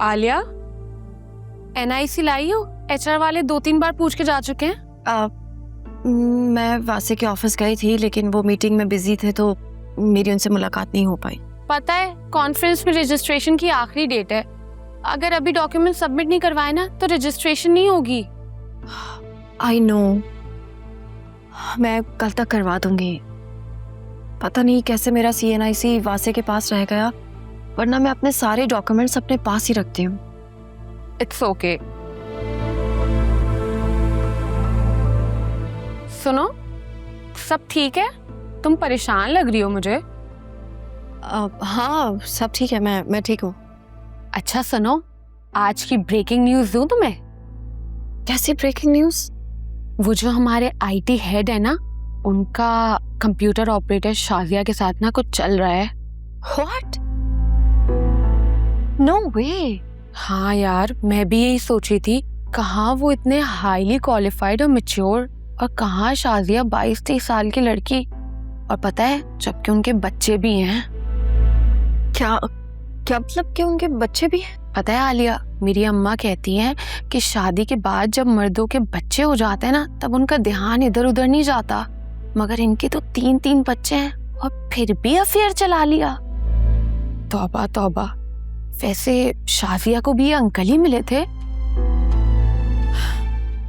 Alia, NIC लाई हो? HR वाले 2-3 बार पूछ के जा चुके हैं। मैं वासे के ऑफिस गई थी, लेकिन वो मीटिंग में बिजी थे तो मेरी उनसे मुलाकात नहीं हो पाई। पता है, कॉन्फ्रेंस में रजिस्ट्रेशन की आखिरी डेट है। अगर अभी डॉक्यूमेंट सबमिट नहीं करवाए ना तो रजिस्ट्रेशन नहीं होगी। आई नो, मैं कल तक करवा दूंगी। पता नहीं कैसे मेरा CNIC वासे के पास रह गया, वरना मैं अपने सारे डॉक्यूमेंट्स अपने पास ही रखती हूँ। It's okay. सुनो, सब ठीक है? तुम परेशान लग रही हो मुझे। हाँ, सब ठीक है, मैं ठीक हूँ। अच्छा सुनो, आज की ब्रेकिंग न्यूज़ दूँ तुम्हें? कैसी ब्रेकिंग न्यूज़? वो जो हमारे IT हेड है ना, उनका कंप्यूटर ऑपरेटर शाजिया के साथ ना कुछ चल रहा है। What? No way. हाँ यार, मैं भी यही सोच रही थी, कहाँ वो इतने हाईली क्वालिफाइड और मैच्योर, और कहाँ शाजिया 22-23 साल की लड़की। और पता है, जबकि उनके बच्चे भी हैं। क्या मतलब कि उनके बच्चे भी हैं? पता है आलिया, मेरी अम्मा कहती हैं कि शादी के बाद जब मर्दों के बच्चे हो जाते हैं ना, तब उनका ध्यान इधर उधर नहीं जाता। मगर इनके तो 3-3 बच्चे हैं और फिर भी अफेयर चला लिया। तौबा तौबा। वैसे शाजिया को भी ये अंकल ही मिले थे।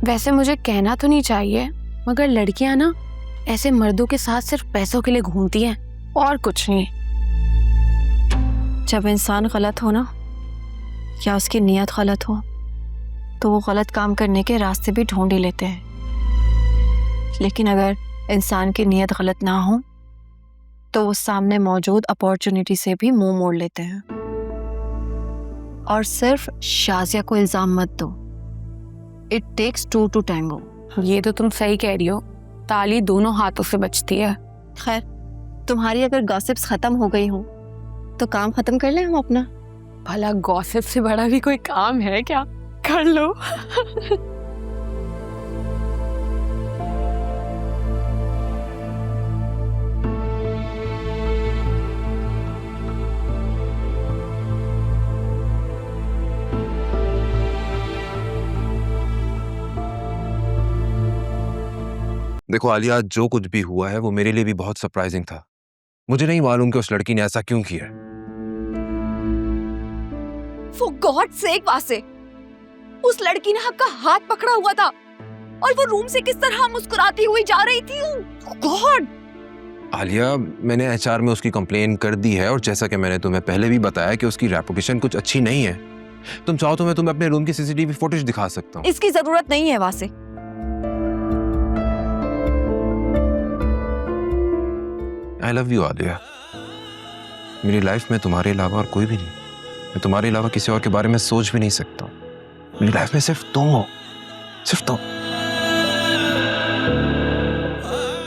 वैसे मुझे कहना तो नहीं चाहिए, मगर लड़कियां ना ऐसे मर्दों के साथ सिर्फ पैसों के लिए घूमती हैं और कुछ नहीं। जब इंसान गलत हो ना, या उसकी नीयत गलत हो, तो वो गलत काम करने के रास्ते भी ढूंढ ही लेते हैं। लेकिन अगर इंसान की नीयत गलत ना हो, तो वो सामने मौजूद अपॉर्चुनिटी से भी मुंह मोड़ लेते हैं। और सिर्फ शाजिया को इल्जाम मत दो। It takes 2 to tango। ये तो तुम सही कह रही हो, ताली दोनों हाथों से बजती है। खैर, तुम्हारी अगर गॉसिप्स खत्म हो गई हो तो काम खत्म कर लें हम अपना। भला गॉसिप से बड़ा भी कोई काम है क्या? कर लो। देखो आलिया, जो कुछ भी हुआ है वो मेरे लिए भी बहुत सरप्राइजिंग था। मुझे नहीं मालूम कि उस लड़की ने ऐसा क्यों किया। For God's sake वासे, उस लड़की ने आपका हाथ पकड़ा हुआ था और वो रूम से किस तरह मुस्कुराती हुई जा रही थी। गॉड! आलिया, मैंने HR में उसकी कंप्लेन कर दी है, और जैसा कि मैंने तुम्हें पहले भी बताया कि उसकी रेपुटेशन कुछ अच्छी नहीं है। तुम चाहो तो मैं तुम्हें अपने रूम की CCTV फुटेज दिखा सकता हूँ। इसकी जरूरत नहीं है वासे। I love you Alia. मेरी लाइफ में तुम्हारे अलावा और कोई भी नहीं। मैं तुम्हारे अलावा किसी और के बारे में सोच भी नहीं सकता। मेरी लाइफ में सिर्फ तुम हो, सिर्फ तुम।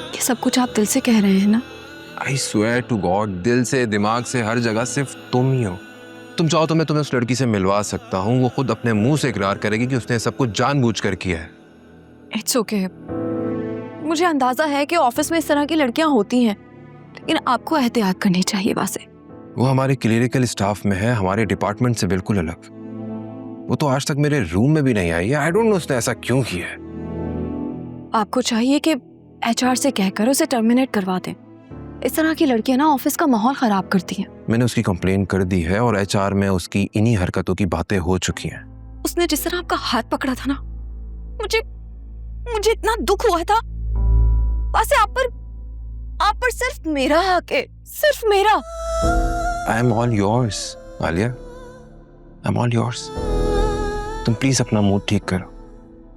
ये सब कुछ आप दिल से कह रहे हैं ना? आई स्वेयर टू गॉड, दिल से, दिमाग से, हर जगह सिर्फ तुम ही हो। तुम चाहो तो मैं तुम्हें उस लड़की से मिलवा सकता हूँ। वो खुद अपने मुंह से इकरार करेगी कि उसने सब कुछ जानबूझकर किया है। It's okay. मुझे अंदाजा है कि ऑफिस में इस तरह की लड़कियां होती हैं, लेकिन आपको एहतियात करनी चाहिए वासे। वो हमारे क्लिनिकल स्टाफ में है, हमारे डिपार्टमेंट से बिल्कुल अलग। वो तो आज तक मेरे रूम में भी नहीं आई है। आई डोंट नो उसने ऐसा क्यों किया है। आपको चाहिए कि HR से कहकर उसे टर्मिनेट करवा दें। इस तरह की लड़कियां ना ऑफिस का माहौल खराब करती हैं। मैंने उसकी कंप्लेन कर दी है और HR में उसकी इन्हीं हरकतों की बातें हो चुकी हैं। उसने जिस तरह आपका हाथ पकड़ा था ना, मुझे इतना दुख हुआ था। वैसे आप पर सिर्फ मेरा हक है, सिर्फ मेरा। I am all yours Alia, I am all yours. तुम प्लीज अपना मूड ठीक करो।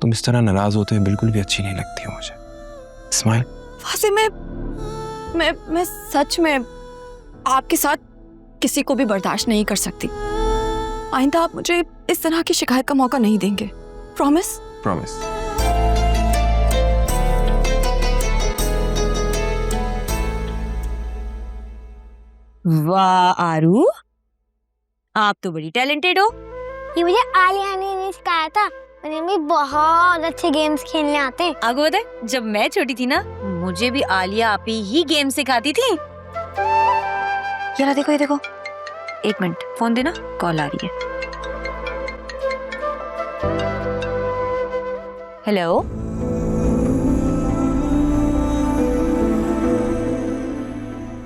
तुम इस तरह नाराज होते हुए बिल्कुल भी अच्छी नहीं लगती हो मुझे। स्माइल। वैसे मैं सच में आपके साथ किसी को भी बर्दाश्त नहीं कर सकती। आइंदा आप मुझे इस तरह की शिकायत का मौका नहीं देंगे। प्रॉमिस? प्रॉमिस। वाह आरू, आप तो बड़ी टैलेंटेड हो। ये मुझे आलिया ने सिखाया था। मुझे भी बहुत अच्छे गेम्स खेलने आते हैं। आगो दे, जब मैं छोटी थी ना, मुझे भी आलिया आप ही गेम सिखाती थी। ये देखो, एक मिनट, फोन देना, कॉल आ रही है। हेलो,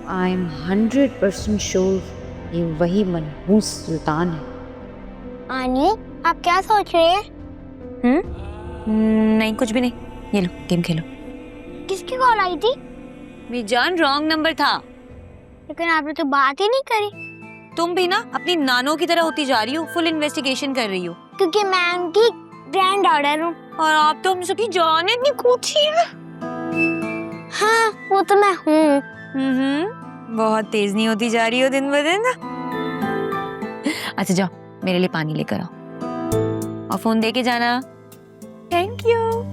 आई एम 100% श्योर ये वही मनहूस सुल्तान है। आनी, आप क्या सोच रहे हैं? नहीं, कुछ भी नहीं। ये लो, गेम खेलो। किसकी कॉल आई थी? मेरी जान, रॉन्ग नंबर था। लेकिन आपने तो बात ही नहीं करी। तुम भी ना अपनी नानों की तरह होती जा रही हो, फुल इन्वेस्टिगेशन कर रही हो। क्योंकि मैं उनकी ग्रैंड डॉटर हूँ। और आप तो हम सबकी जान इतनी कूची है। हाँ, वो तो मैं हूँ। बहुत तेज नहीं होती जा रही हो दिन ब दिन। अच्छा जाओ, मेरे लिए पानी लेकर आओ और फोन दे के जाना। Thank you.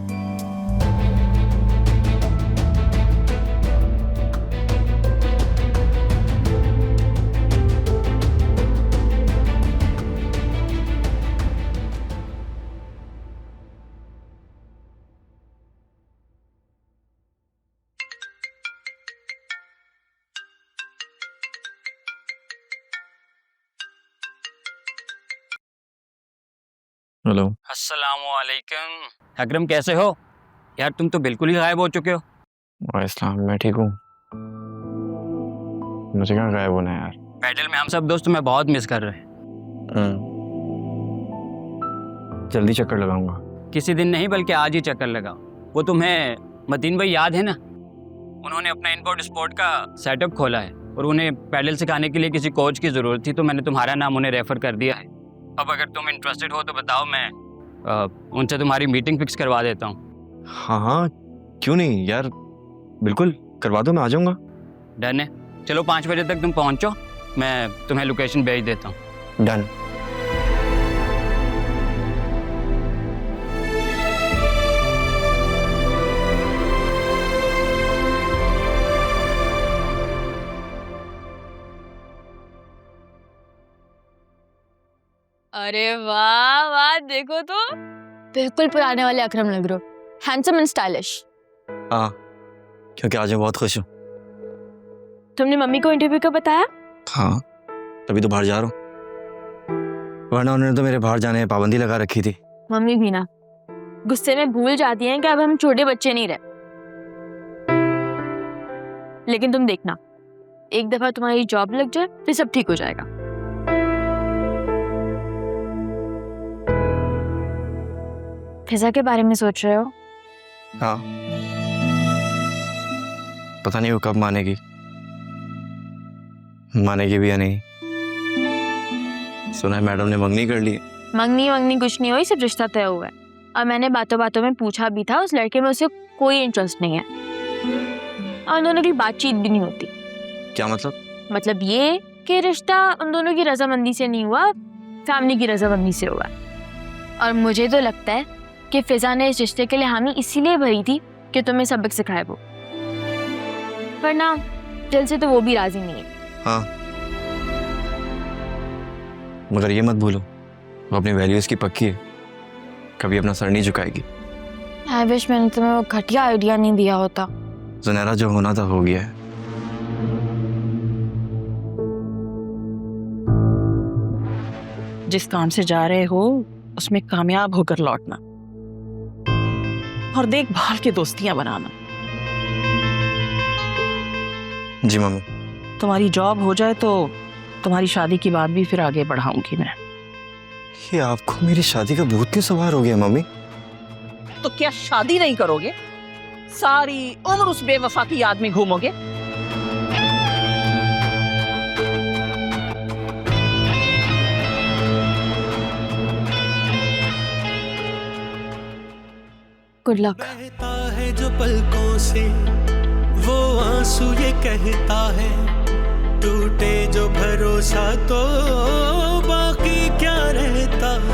हेलो। अस्सलामुअलैकुम। अकरम, कैसे हो यार? तुम तो बिल्कुल ही गायब हो चुके हो। इस्लाम, मैं ठीक हूँ। मुझे कहाँ गायब होना है यार। पैडल में हम सब दोस्त तुम्हें बहुत मिस कर रहे हैं। जल्दी चक्कर लगाऊंगा। किसी दिन नहीं बल्कि आज ही चक्कर लगाओ। वो तुम्हें मतीन भाई याद है ना? उन्होंने अपना इनबोर्ड स्पोर्ट का सेटअप खोला है और उन्हें पैडल सिखाने के लिए किसी कोच की ज़रूरत थी, तो मैंने तुम्हारा नाम उन्हें रेफ़र कर दिया है। अब अगर तुम इंटरेस्टेड हो तो बताओ, मैं उनसे तुम्हारी मीटिंग फिक्स करवा देता हूँ। हाँ हाँ, क्यों नहीं यार, बिल्कुल करवा दो, मैं आ जाऊँगा। डन है। चलो 5 बजे तक तुम पहुँचो, मैं तुम्हें लोकेशन भेज देता हूँ। डन। अरे वाह वाह, देखो तो बिल्कुल पुराने वाले अकरम लग रहे हो। Handsome and stylish. हाँ, क्योंकि आज मैं बहुत खुश हूँ। तुमने मम्मी को इंटरव्यू का बताया? हाँ, तभी तो बाहर जा रहा हूँ, वरना उन्होंने तो मेरे बाहर जाने में पाबंदी लगा रखी थी। मम्मी भी ना गुस्से में भूल जाती हैं कि अब हम छोटे बच्चे नहीं रहे। लेकिन तुम देखना, एक दफा तुम्हारी जॉब लग जाए फिर सब ठीक हो जाएगा। फिजा के बारे में सोच रहे हो? हाँ, पता नहीं वो कब मानेगी भी या नहीं। सुना है मैडम ने मंगनी कर ली। मंगनी कुछ नहीं हुई, सिर्फ रिश्ता तय हुआ है। और मैंने बातों बातों में पूछा भी था, उस लड़के में उसे कोई इंटरेस्ट नहीं है और उन दोनों की बातचीत भी नहीं होती। क्या मतलब? मतलब ये कि रिश्ता उन दोनों की रजामंदी से नहीं हुआ, फैमिली की रजामंदी से हुआ। और मुझे तो लगता है कि फिजा ने इस रिश्ते के लिए हामी इसीलिए भरी थी कि तुम्हें सबक सिखाए वो, वरना दिल से तो वो भी राजी नहीं है। हाँ, मगर ये मत भूलो, वो अपनी वैल्यूज की पक्की है, कभी अपना सर नहीं झुकाएगी। आई विश मैंने तुम्हें वो घटिया आइडिया नहीं दिया होता। जुनैरा, जो होना था हो गया है। जिस काम से जा रहे हो उसमें कामयाब होकर लौटना और देखभाल की दोस्तियां बनाना। जी मम्मी। तुम्हारी जॉब हो जाए तो तुम्हारी शादी की बात भी फिर आगे बढ़ाऊंगी मैं। ये आपको मेरी शादी का भूत क्यों सवार हो गया मम्मी? तो क्या शादी नहीं करोगे? सारी उम्र उस बेवफा की याद में घूमोगे? Good luck. कहता है जो पलकों से वो आंसू ये कहता है, टूटे जो भरोसा तो